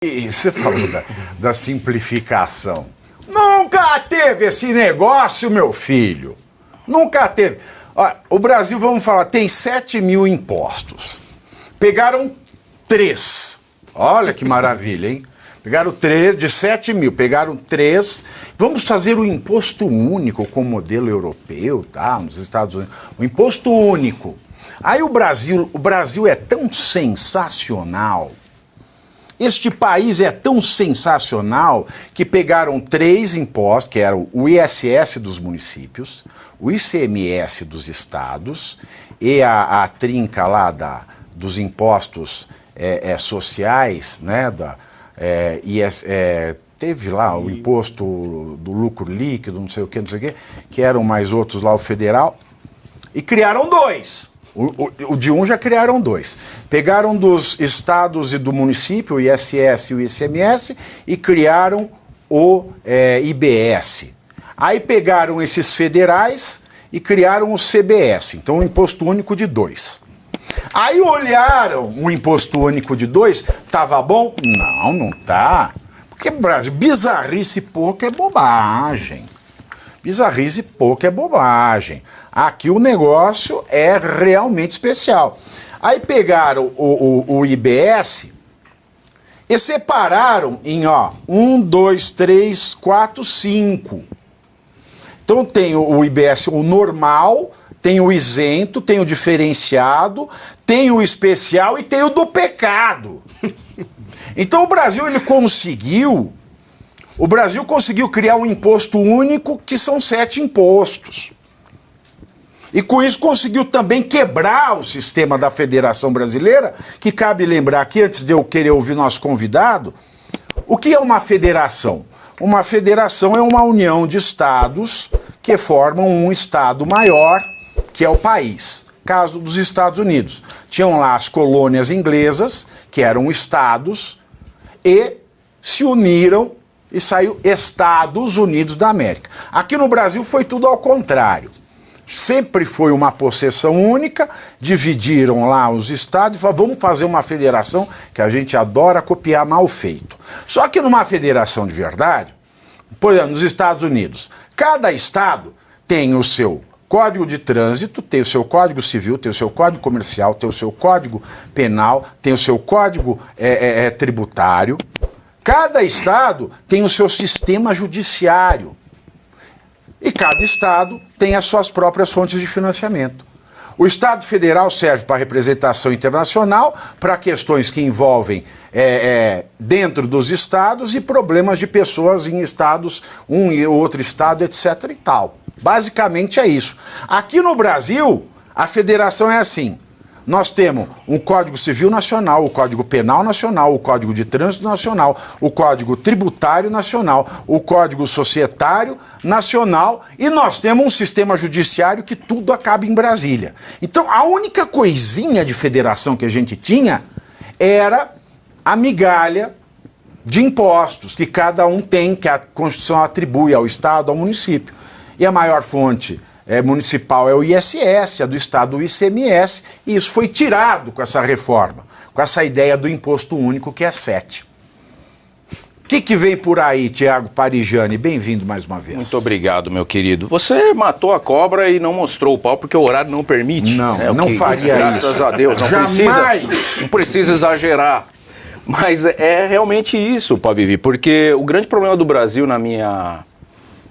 E você falou da simplificação. Nunca teve esse negócio, meu filho. Nunca teve. Olha, o Brasil, vamos falar, tem 7 mil impostos. Pegaram 3. Olha que maravilha, hein? Pegaram 3 de 7 mil, pegaram 3. Vamos fazer o imposto único com o modelo europeu, tá? Nos Estados Unidos. O imposto único. Aí o Brasil é tão sensacional. Este país é tão sensacional que pegaram 3 impostos, que eram o ISS dos municípios, o ICMS dos estados e a trinca lá dos impostos sociais, né? Teve lá o imposto do lucro líquido, não sei o que, que eram mais outros lá, o federal, e criaram 2. O de um já criaram 2. Pegaram dos estados e do município, o ISS e o ICMS, e criaram o IBS. Aí pegaram esses federais e criaram o CBS, então um imposto único de 2. Aí olharam o imposto único de 2, tava bom? Não, não tá. Porque Brasil, bizarrice pouco é bobagem. Bizarrice pouco é bobagem. Aqui o negócio é realmente especial. Aí pegaram o IBS e separaram em 1, 2, 3, 4, 5. Então tem o IBS, o normal, tem o isento, tem o diferenciado, tem o especial e tem o do pecado. Então o Brasil conseguiu criar um imposto único que são 7 impostos. E com isso conseguiu também quebrar o sistema da Federação Brasileira, que cabe lembrar aqui, antes de eu querer ouvir nosso convidado, o que é uma federação? Uma federação é uma união de estados que formam um estado maior, que é o país. Caso dos Estados Unidos. Tinham lá as colônias inglesas, que eram estados, e se uniram e saiu Estados Unidos da América. Aqui no Brasil foi tudo ao contrário. Sempre foi uma possessão única, dividiram lá os estados e falaram, vamos fazer uma federação que a gente adora copiar mal feito. Só que numa federação de verdade, por exemplo, nos Estados Unidos, cada estado tem o seu Código de Trânsito, tem o seu Código Civil, tem o seu Código Comercial, tem o seu Código Penal, tem o seu Código Tributário. Cada estado tem o seu sistema judiciário. E cada estado tem as suas próprias fontes de financiamento. O Estado Federal serve para representação internacional, para questões que envolvem dentro dos estados e problemas de pessoas em estados, um e outro estado, etc. e tal. Basicamente é isso. Aqui no Brasil, a federação é assim. Nós temos um Código Civil Nacional, o Código Penal Nacional, o Código de Trânsito Nacional, o Código Tributário Nacional, o Código Societário Nacional e nós temos um sistema judiciário que tudo acaba em Brasília. Então a única coisinha de federação que a gente tinha era a migalha de impostos que cada um tem, que a Constituição atribui ao Estado, ao município. E a maior fonte municipal é o ISS, a do Estado o ICMS, e isso foi tirado com essa reforma, com essa ideia do imposto único que é 7. O que vem por aí, Tiago Parigiani? Bem-vindo mais uma vez. Muito obrigado, meu querido. Você matou a cobra e não mostrou o pau porque o horário não permite. Não faria isso. Graças a Deus. Não precisa exagerar. Mas é realmente isso, Pavivi, porque o grande problema do Brasil, na minha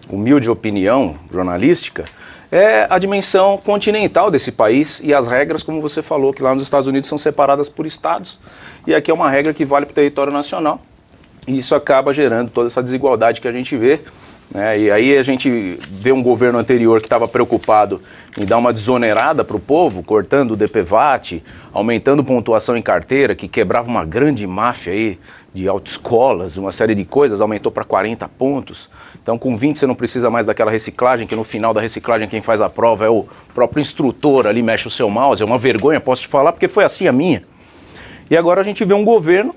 humilde opinião jornalística, é a dimensão continental desse país e as regras, como você falou, que lá nos Estados Unidos são separadas por estados e aqui é uma regra que vale para o território nacional e isso acaba gerando toda essa desigualdade que a gente vê, né? E aí a gente vê um governo anterior que estava preocupado em dar uma desonerada para o povo, cortando o DPVAT, aumentando pontuação em carteira, que quebrava uma grande máfia aí de autoescolas, uma série de coisas, aumentou para 40 pontos. Então com 20 você não precisa mais daquela reciclagem, que no final da reciclagem quem faz a prova é o próprio instrutor, ali mexe o seu mouse, é uma vergonha, posso te falar, porque foi assim a minha. E agora a gente vê um governo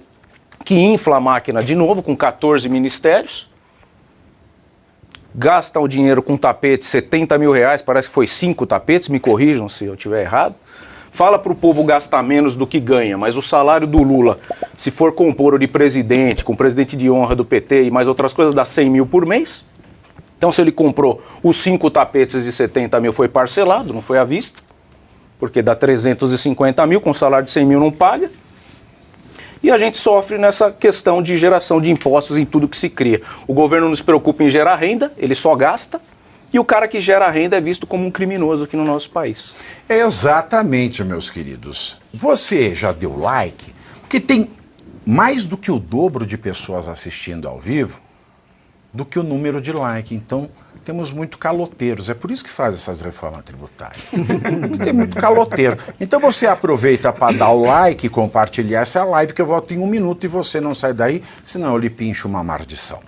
que infla a máquina de novo com 14 ministérios, gasta o dinheiro com tapete, 70 mil reais, parece que foi 5 tapetes, me corrijam se eu estiver errado. Fala para o povo gastar menos do que ganha, mas o salário do Lula Se for compor o de presidente, com presidente de honra do PT e mais outras coisas, dá 100 mil por mês. Então, se ele comprou os 5 tapetes de 70 mil, foi parcelado, não foi à vista, porque dá 350 mil, com salário de 100 mil não paga. E a gente sofre nessa questão de geração de impostos em tudo que se cria. O governo não se preocupa em gerar renda, ele só gasta, e o cara que gera renda é visto como um criminoso aqui no nosso país. Exatamente, meus queridos. Você já deu like? Porque tem mais do que o dobro de pessoas assistindo ao vivo do que o número de like. Então, temos muito caloteiros. É por isso que faz essas reformas tributárias. Tem muito caloteiro. Então, você aproveita para dar o like e compartilhar essa live, que eu volto em 1 minuto e você não sai daí, senão eu lhe pincho uma maldição.